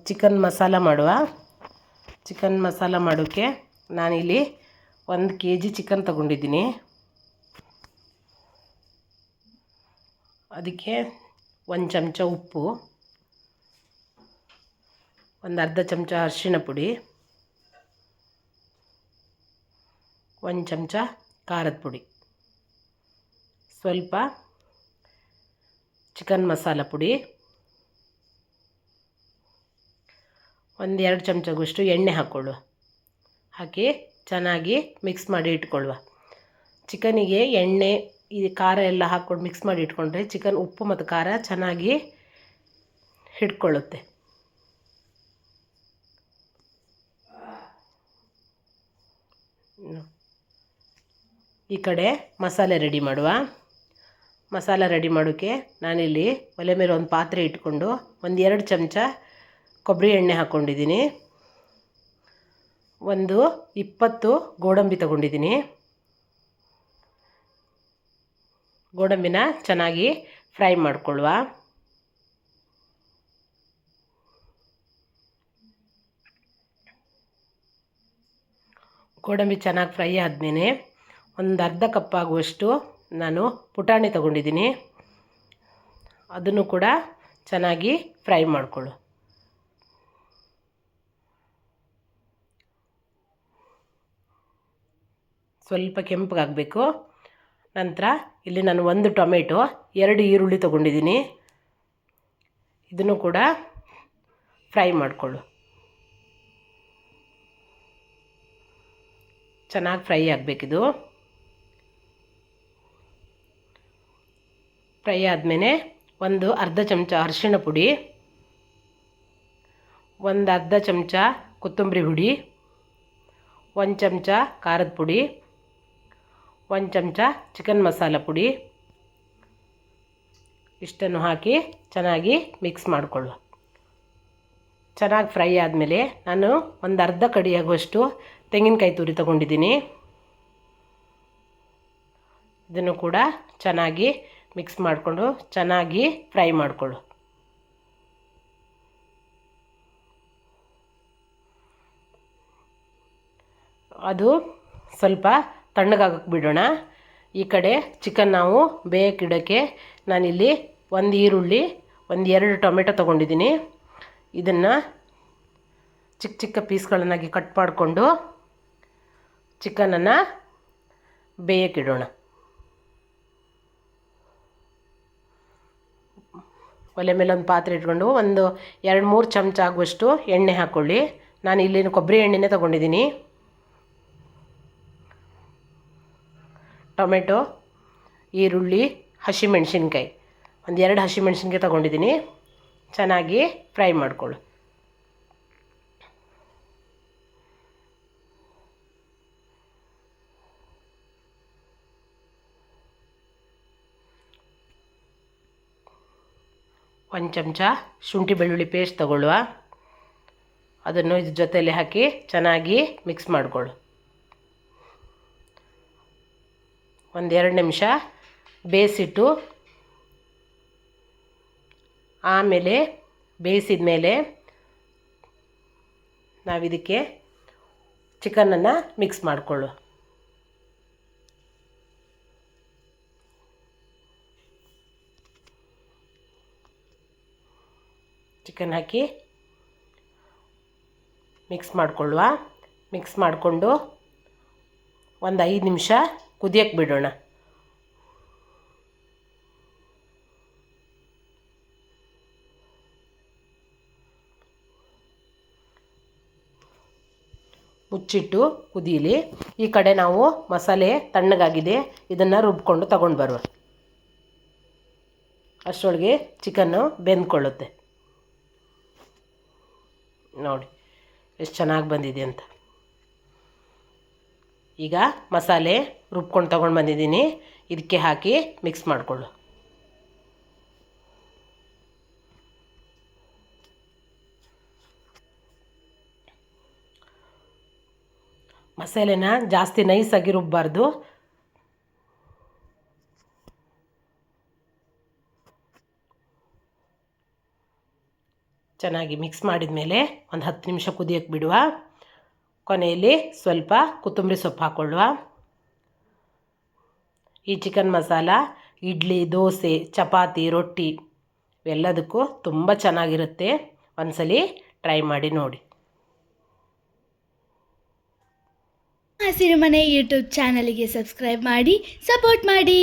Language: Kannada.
ಚಿಕನ್ ಮಸಾಲ ಮಾಡೋಕ್ಕೆ ನಾನಿಲ್ಲಿ 1 kg ಚಿಕನ್ ತಗೊಂಡಿದ್ದೀನಿ. ಅದಕ್ಕೆ 1 ಚಮಚ ಉಪ್ಪು, ಒಂದು ಅರ್ಧ ಚಮಚ ಅರಿಶಿಣ ಪುಡಿ, 1 ಚಮಚ ಖಾರದ ಪುಡಿ, ಸ್ವಲ್ಪ ಚಿಕನ್ ಮಸಾಲ ಪುಡಿ, 1-2 ಚಮಚದಷ್ಟು ಎಣ್ಣೆ ಹಾಕಿ ಚೆನ್ನಾಗಿ ಮಿಕ್ಸ್ ಮಾಡಿ ಇಟ್ಕೊಳ್ಳುವ. ಚಿಕನಿಗೆ ಎಣ್ಣೆ ಈ ಖಾರ ಎಲ್ಲ ಹಾಕ್ಕೊಂಡು ಮಿಕ್ಸ್ ಮಾಡಿ ಇಟ್ಕೊಂಡ್ರೆ ಚಿಕನ್ ಉಪ್ಪು ಮತ್ತು ಖಾರ ಚೆನ್ನಾಗಿ ಹಿಡ್ಕೊಳ್ಳುತ್ತೆ. ಈ ಕಡೆ ಮಸಾಲೆ ರೆಡಿ ಮಾಡೋಕ್ಕೆ ನಾನಿಲ್ಲಿ ಒಲೆ ಮೇಲೆ ಒಂದು ಪಾತ್ರೆ ಇಟ್ಕೊಂಡು 1-2 ಚಮಚ ಕೊಬ್ಬರಿ ಎಣ್ಣೆ ಹಾಕ್ಕೊಂಡಿದ್ದೀನಿ. 20 ಗೋಡಂಬಿ ತಗೊಂಡಿದ್ದೀನಿ. ಗೋಡಂಬಿನ ಚೆನ್ನಾಗಿ ಫ್ರೈ ಮಾಡ್ಕೊಳ್ಳುವ. ಗೋಡಂಬಿ ಚೆನ್ನಾಗಿ ಫ್ರೈ ಆದಮೇಲೆ ಒಂದು ಅರ್ಧ ಕಪ್ ಆಗುವಷ್ಟು ನಾನು ಪುಟಾಣಿ ತಗೊಂಡಿದ್ದೀನಿ. ಅದನ್ನು ಕೂಡ ಚೆನ್ನಾಗಿ ಫ್ರೈ ಮಾಡಿಕೊಳ್ಳು. ಸ್ವಲ್ಪ ಕೆಂಪಗಾಗಬೇಕು. ನಂತರ ಇಲ್ಲಿ ನಾನು 1 ಟೊಮೆಟೊ, 2 ಈರುಳ್ಳಿ ತಗೊಂಡಿದ್ದೀನಿ. ಇದನ್ನು ಕೂಡ ಫ್ರೈ ಮಾಡಿಕೊಳ್ಳು. ಚೆನ್ನಾಗಿ ಫ್ರೈ ಆಗಬೇಕಿದು. ಫ್ರೈ ಆದಮೇಲೆ ಒಂದು ಅರ್ಧ ಚಮಚ ಅರಿಶಿಣ ಪುಡಿ, ಒಂದು ಅರ್ಧ ಚಮಚ ಕೊತ್ತಂಬರಿ ಹುಡಿ, 1 ಚಮಚ ಖಾರದ ಪುಡಿ, 1 ಚಮಚ ಚಿಕನ್ ಮಸಾಲ ಪುಡಿ, ಇಷ್ಟನ್ನು ಹಾಕಿ ಚೆನ್ನಾಗಿ ಮಿಕ್ಸ್ ಮಾಡಿಕೊಳ್ಳು. ಚೆನ್ನಾಗಿ ಫ್ರೈ ಆದಮೇಲೆ ನಾನು ಒಂದು ಅರ್ಧ ಕಡಿಯಾಗುವಷ್ಟು ತೆಂಗಿನಕಾಯಿ ತುರಿ ತಗೊಂಡಿದ್ದೀನಿ. ಇದನ್ನು ಕೂಡ ಚೆನ್ನಾಗಿ ಮಿಕ್ಸ್ ಮಾಡಿಕೊಂಡು ಚೆನ್ನಾಗಿ ಫ್ರೈ ಮಾಡಿಕೊಳ್ಳು. ಅದು ಸ್ವಲ್ಪ ತಣ್ಣಗಾಗಕ್ಕೆ ಬಿಡೋಣ. ಈ ಕಡೆ ಚಿಕನ್ ನಾವು ಬೇಯಕ್ಕಿಡೋಕ್ಕೆ ನಾನಿಲ್ಲಿ 1 ಈರುಳ್ಳಿ, 1-2 ಟೊಮೆಟೊ ತೊಗೊಂಡಿದ್ದೀನಿ. ಇದನ್ನು ಚಿಕ್ಕ ಚಿಕ್ಕ ಪೀಸ್ಗಳನ್ನಾಗಿ ಕಟ್ ಮಾಡಿಕೊಂಡು ಚಿಕನನ್ನು ಬೇಯಕ್ಕಿಡೋಣ. ಒಲೆ ಮೇಲೆ ಒಂದು ಪಾತ್ರೆ ಇಟ್ಕೊಂಡು 1-2-3 ಚಮಚ ಆಗುವಷ್ಟು ಎಣ್ಣೆ ಹಾಕ್ಕೊಳ್ಳಿ. ನಾನು ಇಲ್ಲಿನ ಕೊಬ್ಬರಿ ಎಣ್ಣೆನೇ ತೊಗೊಂಡಿದ್ದೀನಿ. ಟೊಮೆಟೊ, ಈರುಳ್ಳಿ, ಹಸಿಮೆಣಸಿನ್ಕಾಯಿ 1-2 ಹಸಿಮೆಣಸಿನ್ಕಾಯಿ ತೊಗೊಂಡಿದ್ದೀನಿ. ಚೆನ್ನಾಗಿ ಫ್ರೈ ಮಾಡಿಕೊಳ್ಳು. ಒಂದು ಚಮಚ ಶುಂಠಿ ಬೆಳ್ಳುಳ್ಳಿ ಪೇಸ್ಟ್ ತಗೊಳ್ಳುವ. ಅದನ್ನು ಇದ್ರ ಜೊತೆಯಲ್ಲಿ ಹಾಕಿ ಚೆನ್ನಾಗಿ ಮಿಕ್ಸ್ ಮಾಡಿಕೊಳ್ಳು. 1-2 ನಿಮಿಷ ಬೇಯಿಸಿಟ್ಟು ಆಮೇಲೆ ಬೇಯಿಸಿದ ಮೇಲೆ ನಾವಿದಕ್ಕೆ ಚಿಕನನ್ನು ಮಿಕ್ಸ್ ಮಾಡಿಕೊಳ್ಳು. ಚಿಕನ್ ಹಾಕಿ ಮಿಕ್ಸ್ ಮಾಡಿಕೊಳ್ಳುವ. ಮಿಕ್ಸ್ ಮಾಡಿಕೊಂಡು ಒಂದು 5 ನಿಮಿಷ ಕುದಿಯಕ್ಕೆ ಬಿಡೋಣ. ಮುಚ್ಚಿಟ್ಟು ಕುದೀಲಿ. ಈ ಕಡೆ ನಾವು ಮಸಾಲೆ ತಣ್ಣಗಾಗಿದೆ, ಇದನ್ನು ರುಬ್ಕೊಂಡು ತಗೊಂಡು ಬರುವ. ಅಷ್ಟರೊಳಗೆ ಚಿಕನ್ನು ಬೆಂದ್ಕೊಳ್ಳುತ್ತೆ. ನೋಡಿ ಎಷ್ಟು ಚೆನ್ನಾಗಿ ಬಂದಿದೆ ಅಂತ. ಈಗ ಮಸಾಲೆ ರುಬ್ಕೊಂಡು ತೊಗೊಂಡು ಬಂದಿದ್ದೀನಿ. ಇದಕ್ಕೆ ಹಾಕಿ ಮಿಕ್ಸ್ ಮಾಡಿಕೊಳ್ಳು. ಮಸಾಲೆನ ಜಾಸ್ತಿ ನೈಸಾಗಿ ರುಬ್ಬಾರ್ದು. ಚೆನ್ನಾಗಿ ಮಿಕ್ಸ್ ಮಾಡಿದ ಮೇಲೆ ಒಂದು 10 ನಿಮಿಷ ಕುದಿಯೋಕ್ಕೆ ಬಿಡುವ. ಕೊನೆಯಲ್ಲಿ ಸ್ವಲ್ಪ ಕೊತ್ತಂಬರಿ ಸೊಪ್ಪು ಹಾಕ್ಕೊಳ್ಳುವ. ಈ ಚಿಕನ್ ಮಸಾಲ ಇಡ್ಲಿ, ದೋಸೆ, ಚಪಾತಿ, ರೊಟ್ಟಿ ಎಲ್ಲದಕ್ಕೂ ತುಂಬ ಚೆನ್ನಾಗಿರುತ್ತೆ. ಒಂದ್ಸಲಿ ಟ್ರೈ ಮಾಡಿ ನೋಡಿ. ಹಸಿರುಮನೆ ಯೂಟ್ಯೂಬ್ ಚಾನಲ್ಗೆ ಸಬ್ಸ್ಕ್ರೈಬ್ ಮಾಡಿ, ಸಪೋರ್ಟ್ ಮಾಡಿ.